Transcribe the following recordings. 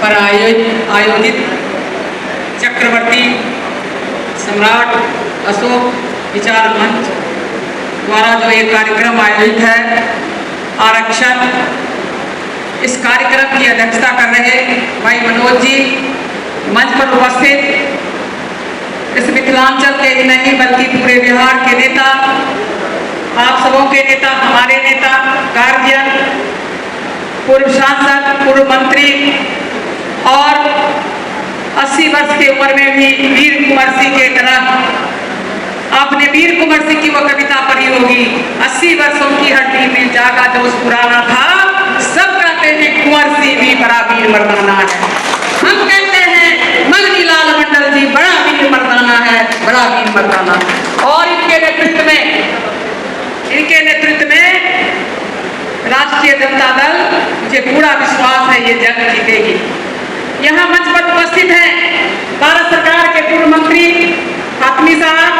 पर आयोजित चक्रवर्ती सम्राट अशोक विचार मंच द्वारा जो एक कार्यक्रम आयोजित है आरक्षण, इस कार्यक्रम की अध्यक्षता कर रहे भाई मनोज जी, मंच पर उपस्थित इस मिथिलांचल के ही नहीं बल्कि पूरे बिहार के नेता, आप सबों के नेता, हमारे नेता, गार्जियन, पूर्व सांसद, पूर्व मंत्री और 80 वर्ष की उम्र में भी वीर कुंवर सिंह के तरह आपने वीर कुंवर सिंह की वो कविता पढ़ी होगी, 80 वर्षों की हड्डी में जागा जोश पुराना था, सब कहते हैं कुंवर सिंह भी बड़ा वीर मर्दाना है। हम कहते हैं मगनी लाल मंडल जी बड़ा वीर मर्दाना है, बड़ा वीर मर्दाना। और इनके नेतृत्व में राष्ट्रीय जनता दल, मुझे पूरा विश्वास है ये जंग जीतेगी। यहाँ मंच पर उपस्थित हैं भारत सरकार के पूर्व मंत्री फातमी साहब,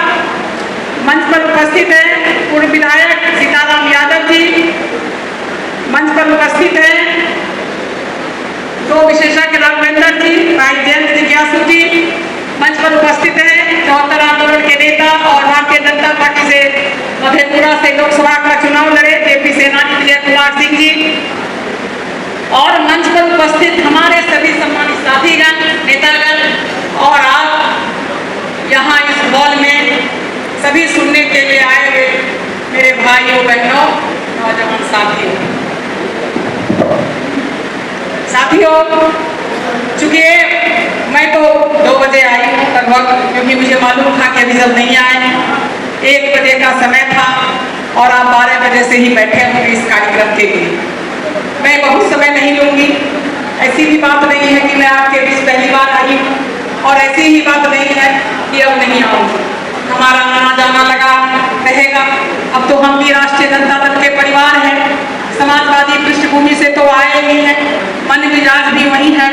मंच पर उपस्थित हैं पूर्व विधायक सीताराम यादव जी, मंच पर उपस्थित हैं दो विशेषज्ञ राघवेंद्र जी, भाई जयंत जिज्ञासु जी, मंच पर उपस्थित हैं 74 आंदोलन के नेता और भारतीय जनता पार्टी से मधेपुरा से लोकसभा का चुनाव लड़े जेपी सेनानी विजय कुमार सिंह जी, और मंच पर उपस्थित हमारे सभी सम्मानित साथीगण, नेतागण और आप यहाँ इस हॉल में सभी सुनने के लिए आए हुए मेरे भाइयों बहनों नौजवान साथियों, चूंकि मैं तो 2 बजे आई हूँ लगभग, क्योंकि मुझे मालूम था कि अभी जब नहीं आए, 1 बजे का समय था और आप 12 बजे से ही बैठे होंगे इस कार्यक्रम के लिए। मैं बहुत समय नहीं लूँगी, ऐसी भी बात नहीं है कि मैं आपके बीच पहली बार आई हूँ और ऐसी ही बात नहीं है कि अब नहीं आऊँगी। हमारा आना जाना लगा रहेगा। अब तो हम भी राष्ट्रीय जनता दल के परिवार हैं, समाजवादी पृष्ठभूमि से तो आए ही हैं, मन मिजाज भी वही है,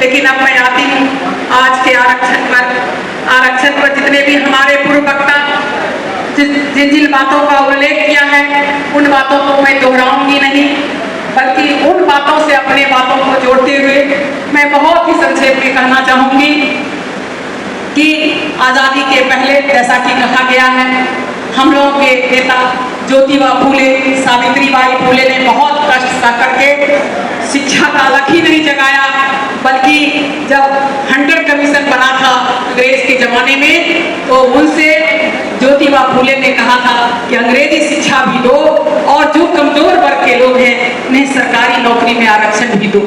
लेकिन अब मैं आती हूँ आज के आरक्षण पर जितने भी हमारे पूर्व वक्ता जिन जिन बातों का उल्लेख किया है उन बातों को मैं दोहराऊंगी नहीं, बल्कि उन बातों से अपने बातों को जोड़ते हुए मैं बहुत ही संक्षेप में कहना चाहूंगी कि आज़ादी के पहले जैसा कि कहा गया है, हम लोगों के नेता ज्योतिबा फूले, सावित्रीबाई फूले ने बहुत कष्ट सह करके शिक्षा का अलख ही नहीं जगाया, बल्कि जब हंटर कमीशन बना था अंग्रेज के जमाने में, तो उनसे ज्योतिबा फूले ने कहा था कि अंग्रेजी शिक्षा भी दो और जो कमजोर वर्ग के लोग हैं उन्हें सरकारी नौकरी में आरक्षण भी दो।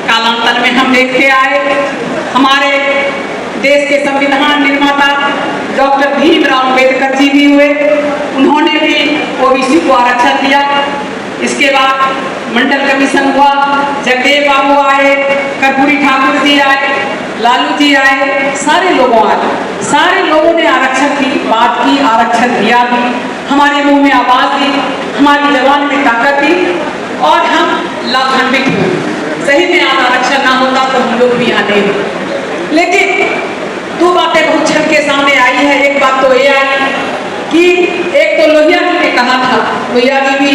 कालांतर में हम देखते आए हमारे देश के संविधान निर्माता डॉक्टर भीमराव अम्बेडकर जी भी हुए, उन्होंने भी ओबीसी को आरक्षण दिया। इसके बाद मंडल कमीशन हुआ, जगदेव बाबू आए, कर्पूरी ठाकुर जी आए, लालू जी आए, सारे लोगों ने आरक्षण की बात की, आरक्षण दिया भी, हमारे मुंह में आवाज दी, हमारी जबान में ताकत दी और हम लाभान्वित हुए। सही में आज आरक्षण ना होता तो हम लोग भी यहाँ नहीं होते। लेकिन 2 बातें बहुत छन के सामने आई है। एक बात तो ये आई कि एक तो लोहिया जी ने कहा था, लोहिया जी भी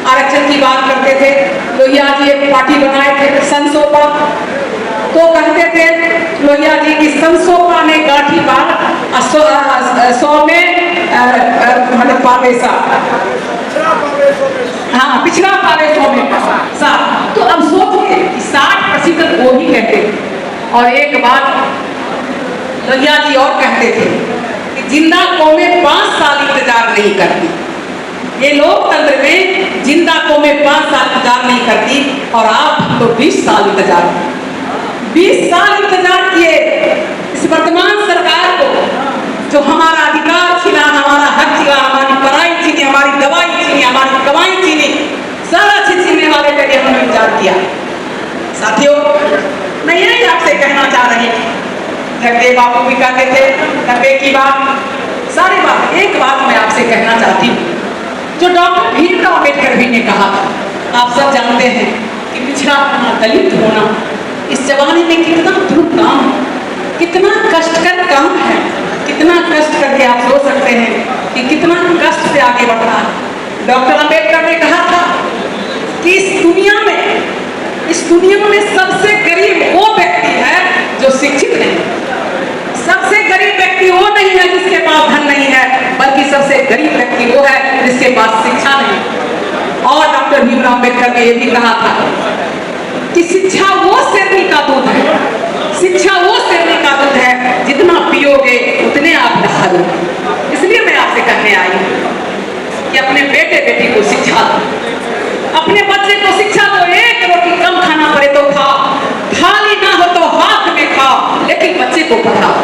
आरक्षण की बात करते थे, लोहिया जी एक पार्टी बनाए थे संसोपा, तो कहते थे लोहिया जी की संसोपा ने गाठी बार 100 में मतलब पावेसा, हाँ पिछड़ा पावे 100 में साथ। तो अब सोचिए कि 60% वो ही कहते थे। और एक बात लोहिया जी और कहते थे कि जिंदा कौमें 5 साल इंतजार नहीं करती। ये लोकतंत्र में जिंदा कौमें 5 साल इंतजार नहीं करती और आप तो 20 साल इंतजार किए। 20 साल इंतजार किए इस वर्तमान सरकार को, जो हमारा अधिकार छीना, हमारा हक छीना, हमारी पढ़ाई छीनी, हमारी दवाई छीनी, हमारी कमाई छीनी, सारा चीज छीनने वाले के लिए हमने इंतजार किया। साथियों, मैं यही आपसे कहना चाह रही थी, जगदेव बाबू भी कहते थे 90 की बात, सारी बात। एक बात मैं आपसे कहना चाहती हूँ, जो डॉक्टर भीमराव अम्बेडकर भी ने कहा था, आप सब जानते हैं कि पिछड़ा होना, दलित होना इस जमाने में कितना दुर्ग काम है, कितना कष्टकर काम है, कितना कष्ट करके आप सोच सकते हैं कि कितना कष्ट से आगे बढ़ना है। डॉक्टर अम्बेडकर ने कहा था कि इस दुनिया में सबसे गरीब वो डॉक्टर भीमराव अम्बेडकर ने यह भी कहा था कि शिक्षा वो शेरनी का दूध है, शिक्षा वो शेरनी का दूध है, जितना पियोगे उतने आप नहाओगे। इसलिए मैं आपसे कहने आई हूँ कि अपने बेटे बेटी को शिक्षा दो, अपने बच्चे को शिक्षा दो। एक रोटी कम खाना पड़े तो खाओ, थाली ना हो तो हाथ में खाओ, लेकिन बच्चे को पढ़ाओ।